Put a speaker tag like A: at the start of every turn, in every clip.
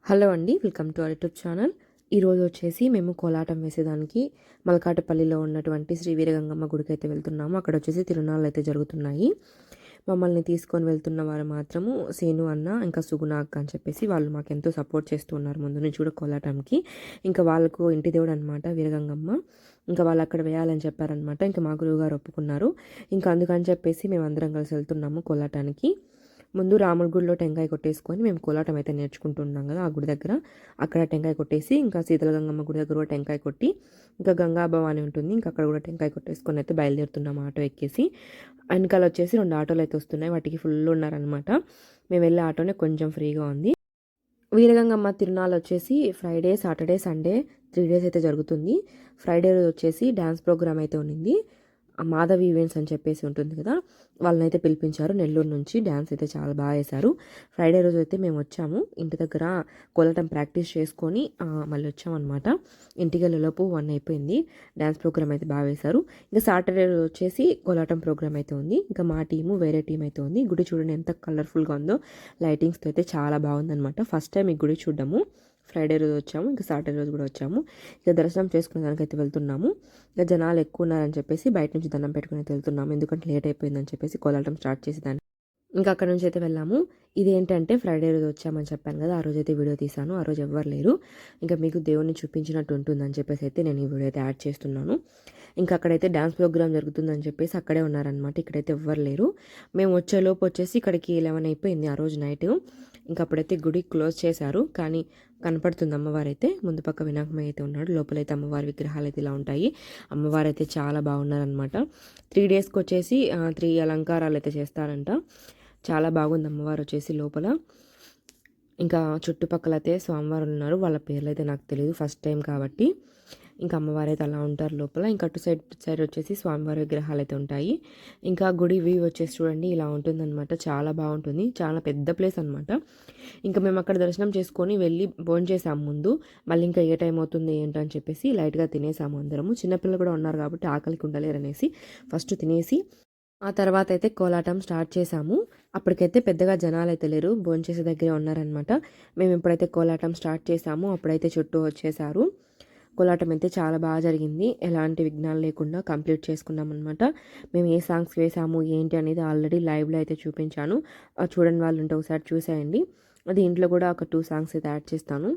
A: Hello అండి, welcome to our YouTube channel. ఈరోజు వచ్చేసి మేము కోలాటం వేసేదానికి మలకాటపల్లిలో ఉన్నటువంటి శ్రీ వీరగంగమ్మ గుడికి అయితే వెళ్తున్నాము. అక్కడ వచ్చేసి తిరునాళ్ళు అయితే జరుగుతున్నాయి. మమ్మల్ని తీసుకొని వెళ్తున్న వారు మాత్రము సేను అన్న ఇంకా సుగుణ అక్క అని చెప్పేసి వాళ్ళు మాకు ఎంతో సపోర్ట్ చేస్తూ ఉన్నారు ముందు నుంచి కూడా కోలాటంకి. ఇంకా వాళ్ళకు ఇంటి దేవుడు అనమాట వీరగంగమ్మ. ఇంకా వాళ్ళు అక్కడ వేయాలని చెప్పారనమాట. ఇంకా మా గురువు గారు ఒప్పుకున్నారు. ఇంకా అందుకని చెప్పేసి మేము అందరం కలిసి వెళ్తున్నాము కోలాటానికి. ముందు రాముడి గుడిలో టెంకాయ కొట్టేసుకొని మేము కోలాటం అయితే నేర్చుకుంటున్నాం కదా ఆ గుడి దగ్గర. అక్కడ టెంకాయ కొట్టేసి ఇంకా శీతల గంగమ్మ గుడి దగ్గర కూడా టెంకాయ కొట్టి ఇంకా గంగా భవాని ఉంటుంది, ఇంకా అక్కడ కూడా టెంకాయ కొట్టేసుకొని అయితే బయలుదేరుతున్నాం ఆటో ఎక్కేసి. వెనకాల వచ్చేసి 2 ఆటోలు అయితే వస్తున్నాయి, వాటికి ఫుల్ ఉన్నారనమాట. మేము వెళ్ళే ఆటోనే కొంచెం ఫ్రీగా ఉంది. వీరగంగమ్మ తిరునాళ్ళు వచ్చేసి ఫ్రైడే, సాటర్డే, సండే 3 డేస్ అయితే జరుగుతుంది. ఫ్రైడే రోజు వచ్చేసి డ్యాన్స్ ప్రోగ్రామ్ అయితే ఉన్నింది. మాధవి ఈవెంట్స్ అని చెప్పేసి ఉంటుంది కదా, వాళ్ళని అయితే పిలిపించారు నెల్లూరు నుంచి. డ్యాన్స్ అయితే చాలా బాగా వేశారు. ఫ్రైడే రోజు అయితే మేము వచ్చాము, ఇంటి దగ్గర కోలాటం ప్రాక్టీస్ చేసుకొని మళ్ళీ వచ్చామన్నమాట. ఇంటికి వెళ్ళేలోపు 1 అయిపోయింది. డ్యాన్స్ ప్రోగ్రామ్ అయితే బాగా వేశారు. ఇంకా సాటర్డే రోజు వచ్చేసి కోలాటం ప్రోగ్రామ్ అయితే ఉంది. ఇంకా మా టీము వేరే టీం అయితే ఉంది. గుడి చూడండి ఎంత కలర్ఫుల్గా ఉందో, లైటింగ్స్తో అయితే చాలా బాగుందన్నమాట. ఫస్ట్ టైం ఈ గుడి చూడడము. ఫ్రైడే రోజు వచ్చాము, ఇంకా సాటర్డే రోజు కూడా వచ్చాము. ఇక దర్శనం చేసుకునే దానికైతే వెళ్తున్నాము. ఇక జనాలు ఎక్కువ ఉన్నారని చెప్పేసి బయట నుంచి దండం పెట్టుకుని అయితే వెళ్తున్నాము, ఎందుకంటే లేట్ అయిపోయిందని చెప్పేసి కోలాటం స్టార్ట్ చేసేదాన్ని. ఇంకా అక్కడ నుంచి అయితే వెళ్ళాము. ఇదేంటంటే ఫ్రైడే రోజు వచ్చామని చెప్పాను కదా, ఆ రోజు అయితే వీడియో తీసాను. ఆ రోజు ఎవ్వరు లేరు. ఇంకా మీకు దేవుడిని చూపించినట్టు ఉంటుందని చెప్పేసి అయితే నేను ఈ వీడియో అయితే యాడ్ చేస్తున్నాను. ఇంకా అక్కడైతే డ్యాన్స్ ప్రోగ్రామ్ జరుగుతుందని చెప్పేసి అక్కడే ఉన్నారనమాట. ఇక్కడైతే ఎవ్వరు లేరు. మేము వచ్చేలోపు వచ్చేసి ఇక్కడికి 11 అయిపోయింది ఆ రోజు నైట్. ఇంకా అప్పుడైతే గుడి క్లోజ్ చేశారు, కానీ కనపడుతుంది అమ్మవారు అయితే. ముందు పక్క వినాయకమయ్య అయితే ఉన్నాడు, లోపలైతే అమ్మవారి విగ్రహాలు అయితే ఇలా ఉంటాయి. అమ్మవారు అయితే చాలా బాగున్నారనమాట. 3 డేస్కి వచ్చేసి 3 అలంకారాలు అయితే చేస్తారంట. చాలా బాగుంది అమ్మవారు వచ్చేసి లోపల. ఇంకా చుట్టుపక్కల అయితే స్వామివారు ఉన్నారు, వాళ్ళ పేర్లు అయితే నాకు తెలియదు, ఫస్ట్ టైం కాబట్టి. ఇంకా అమ్మవారు అయితే అలా ఉంటారు లోపల. ఇంకా అటు సైడ్ వచ్చేసి స్వామివారి విగ్రహాలు అయితే ఉంటాయి. ఇంకా గుడి వ్యూ వచ్చేసి చూడండి ఇలా ఉంటుందన్నమాట. చాలా బాగుంటుంది, చాలా పెద్ద ప్లేస్ అనమాట. ఇంకా మేము అక్కడ దర్శనం చేసుకొని వెళ్ళి భోజనం చేసాము ముందు. మళ్ళీ ఇంకా ఏ టైం అవుతుంది ఏంటని చెప్పేసి లైట్గా తినేసాము అందరము. చిన్నపిల్లలు కూడా ఉన్నారు కాబట్టి ఆకలికి ఉండలేరనేసి ఫస్ట్ తినేసి ఆ తర్వాత అయితే కోలాటం స్టార్ట్ చేసాము. అప్పటికైతే పెద్దగా జనాలు అయితే లేరు, భోంచేసే దగ్గరే ఉన్నారనమాట. మేము ఎప్పుడైతే కోలాటం స్టార్ట్ చేసామో అప్పుడైతే చుట్టూ వచ్చేసారు. కోలాటం అయితే చాలా బాగా జరిగింది, ఎలాంటి విఘ్నాలు లేకుండా కంప్లీట్ చేసుకున్నాం అనమాట. మేము ఏ సాంగ్స్ వేసాము ఏంటి అనేది ఆల్రెడీ లైవ్లో అయితే చూపించాను. చూడని వాళ్ళు ఉంటే ఒకసారి చూసేయండి. దీంట్లో కూడా ఒక 2 సాంగ్స్ అయితే యాడ్ చేస్తాను.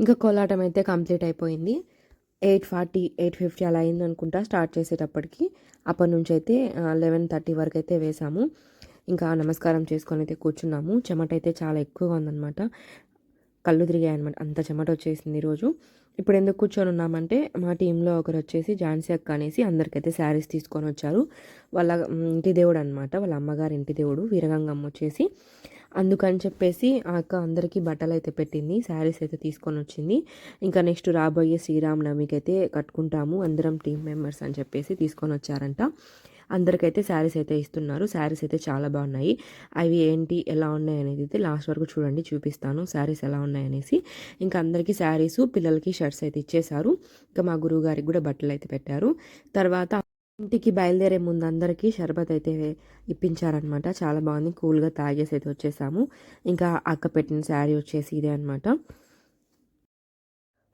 A: ఇంకా కోలాటం అయితే కంప్లీట్ అయిపోయింది. 8:40 8:50 అలా అయింది అనుకుంటా స్టార్ట్ చేసేటప్పటికి. అప్పటి నుంచి అయితే 11:30 వరకు అయితే వేసాము. ఇంకా నమస్కారం చేసుకొని అయితే కూర్చున్నాము. చెమట అయితే చాలా ఎక్కువగా ఉందన్నమాట. కళ్ళు తిరిగాయి అనమాట, అంత చెమట వచ్చేసింది ఈరోజు. ఇప్పుడు ఎందుకు కూర్చొని ఉన్నామంటే మా టీంలో ఒకరు వచ్చేసి ఝాన్సీ అక్క అనేసి అందరికైతే శారీస్ తీసుకొని వచ్చారు. వాళ్ళ ఇంటి దేవుడు అనమాట, వాళ్ళ అమ్మగారి ఇంటి దేవుడు వీరగంగమ్మ వచ్చేసి. అందుకని చెప్పేసి ఆ అక్క అందరికీ బట్టలు అయితే పెట్టింది, శారీస్ అయితే తీసుకొని వచ్చింది. ఇంకా నెక్స్ట్ రాబోయే శ్రీరామనవమికి అయితే కట్టుకుంటాము అందరం టీం మెంబర్స్ అని చెప్పేసి తీసుకొని వచ్చారంట. అందరికైతే శారీస్ అయితే ఇస్తున్నారు. శారీస్ అయితే చాలా బాగున్నాయి. అవి ఏంటి ఎలా ఉన్నాయి అనేది అయితే లాస్ట్ వరకు చూడండి, చూపిస్తాను శారీస్ ఎలా ఉన్నాయనేసి. ఇంకా అందరికీ శారీస్, పిల్లలకి షర్ట్స్ అయితే ఇచ్చేశారు. ఇంకా మా గురువు గారికి కూడా బట్టలు అయితే పెట్టారు. తర్వాత ఇంటికి బయలుదేరే ముందు అందరికీ షర్బత్ అయితే ఇప్పించారనమాట. చాలా బాగుంది, కూల్గా తాగేసి అయితే వచ్చేసాము. ఇంకా అక్క పెట్టిన శారీ వచ్చేసి ఇదే అనమాట.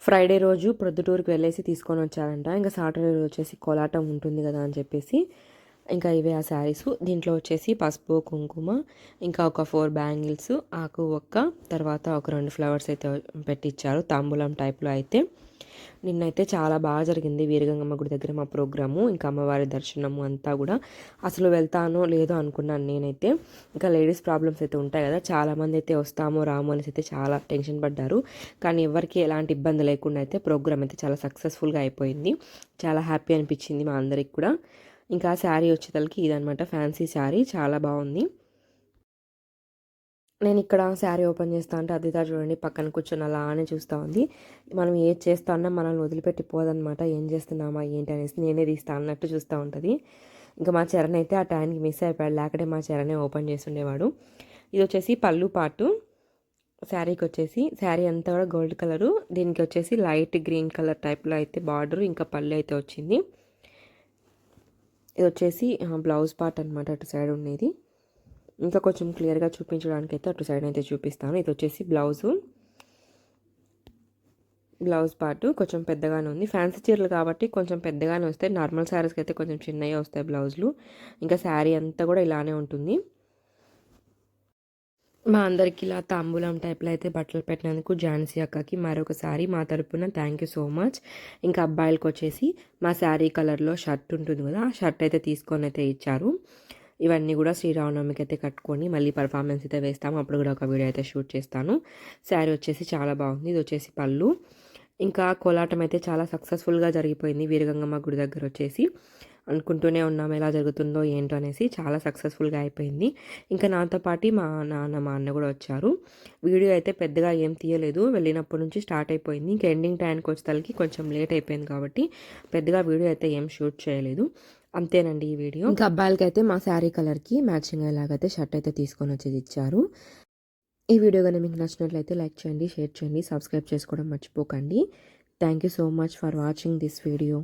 A: ఫ్రైడే రోజు ప్రొద్దుటూరుకి వెళ్ళేసి తీసుకొని వచ్చారంట. ఇంకా సాటర్డే రోజు వచ్చేసి కోలాటం ఉంటుంది కదా అని చెప్పేసి ఇంకా ఇవే ఆ శారీస్. దీంట్లో వచ్చేసి పసుపు, కుంకుమ, ఇంకా ఒక 4 బ్యాంగిల్స్, ఆకు ఒక్క, తర్వాత ఒక 2 ఫ్లవర్స్ అయితే పెట్టించారు తాంబూలం టైప్లో అయితే. నిన్నైతే చాలా బాగా జరిగింది వీరగంగమ్మ గుడి దగ్గర మా ప్రోగ్రాము. ఇంకా అమ్మవారి దర్శనము అంతా కూడా అసలు వెళ్తానో లేదో అనుకున్నాను నేనైతే. ఇంకా లేడీస్ ప్రాబ్లమ్స్ అయితే ఉంటాయి కదా, చాలామంది అయితే వస్తామో రామో అనేసి అయితే చాలా టెన్షన్ పడ్డారు. కానీ ఎవరికి ఎలాంటి ఇబ్బంది లేకుండా అయితే ప్రోగ్రామ్ అయితే చాలా సక్సెస్ఫుల్గా అయిపోయింది. చాలా హ్యాపీ అనిపించింది మా అందరికి కూడా. ఇంకా శారీ వచ్చేతలకి ఇదనమాట, ఫ్యాన్సీ శారీ, చాలా బాగుంది. నేను ఇక్కడ శారీ ఓపెన్ చేస్తా అంటే అదితా చూడండి పక్కన కూర్చొని అలానే చూస్తూ ఉంది. మనం ఏది చేస్తా అన్నా మనల్ని వదిలిపెట్టి పోదనమాట. ఏం చేస్తున్నామా ఏంటి అనేసి నేనే తీస్తా అన్నట్టు చూస్తూ ఉంటుంది. ఇంకా మా చరణ్ అయితే ఆ టైంకి మిస్ అయిపోయాడు, లేకపోతే మా చరణే ఓపెన్ చేసి ఉండేవాడు. ఇది వచ్చేసి పళ్ళు పాటు శారీకి వచ్చేసి, శారీ అంతా కూడా గోల్డ్ కలరు, దీనికి వచ్చేసి లైట్ గ్రీన్ కలర్ టైప్లో అయితే బార్డర్ ఇంకా పళ్ళు అయితే వచ్చింది. ఇది వచ్చేసి బ్లౌజ్ పార్ట్ అనమాట, అటు సైడ్ ఉండేది. ఇంకా కొంచెం క్లియర్గా చూపించడానికి అయితే అటు సైడ్ అయితే చూపిస్తాను. ఇది వచ్చేసి బ్లౌజ్ పార్ట్ కొంచెం పెద్దగానే ఉంది. ఫ్యాన్సీ చీరలు కాబట్టి కొంచెం పెద్దగానే వస్తాయి. నార్మల్ శారీస్కి అయితే కొంచెం చిన్నగా వస్తాయి బ్లౌజులు. ఇంకా శారీ అంతా కూడా ఇలానే ఉంటుంది. మా అందరికి ఇలా తాంబూలం టైప్లో అయితే బట్టలు పెట్టినందుకు ఝాన్సీ అక్కకి మరొకసారి మా తరపున థ్యాంక్ యూ సో మచ్. ఇంకా అబ్బాయిలకు వచ్చేసి మా శారీ కలర్లో షర్ట్ ఉంటుంది కదా, ఆ షర్ట్ అయితే తీసుకొని అయితే ఇచ్చారు. ఇవన్నీ కూడా శ్రీరామనవమికి అయితే కట్టుకొని మళ్ళీ పర్ఫార్మెన్స్ అయితే వేస్తాము. అప్పుడు కూడా ఒక వీడియో అయితే షూట్ చేస్తాను. శారీ వచ్చేసి చాలా బాగుంది. ఇది వచ్చేసి పళ్ళు. ఇంకా కోలాటం అయితే చాలా సక్సెస్ఫుల్గా జరిగిపోయింది వీరగంగమ్మ గుడి దగ్గర వచ్చేసి. అనుకుంటూనే ఉన్నాము ఎలా జరుగుతుందో ఏంటో అనేసి, చాలా సక్సెస్ఫుల్గా అయిపోయింది. ఇంకా నాతో పాటు మా నాన్న మా అన్న కూడా వచ్చారు. వీడియో అయితే పెద్దగా ఏం తీయలేదు, వెళ్ళినప్పటి నుంచి స్టార్ట్ అయిపోయింది. ఇంకా ఎండింగ్ టైంకి వచ్చేసరికి కొంచెం లేట్ అయిపోయింది కాబట్టి పెద్దగా వీడియో అయితే ఏం షూట్ చేయలేదు. అంతేనండి ఈ వీడియో. ఇంకా అబ్బాయిలకి అయితే మా శారీ కలర్కి మ్యాచింగ్ అయ్యేలాగైతే షర్ట్ అయితే తీసుకొని వచ్చేది ఇచ్చారు. ఈ వీడియో కానీ మీకు నచ్చినట్లయితే లైక్ చేయండి, షేర్ చేయండి, సబ్స్క్రైబ్ చేసుకోవడం మర్చిపోకండి. Thank you so much for watching this video.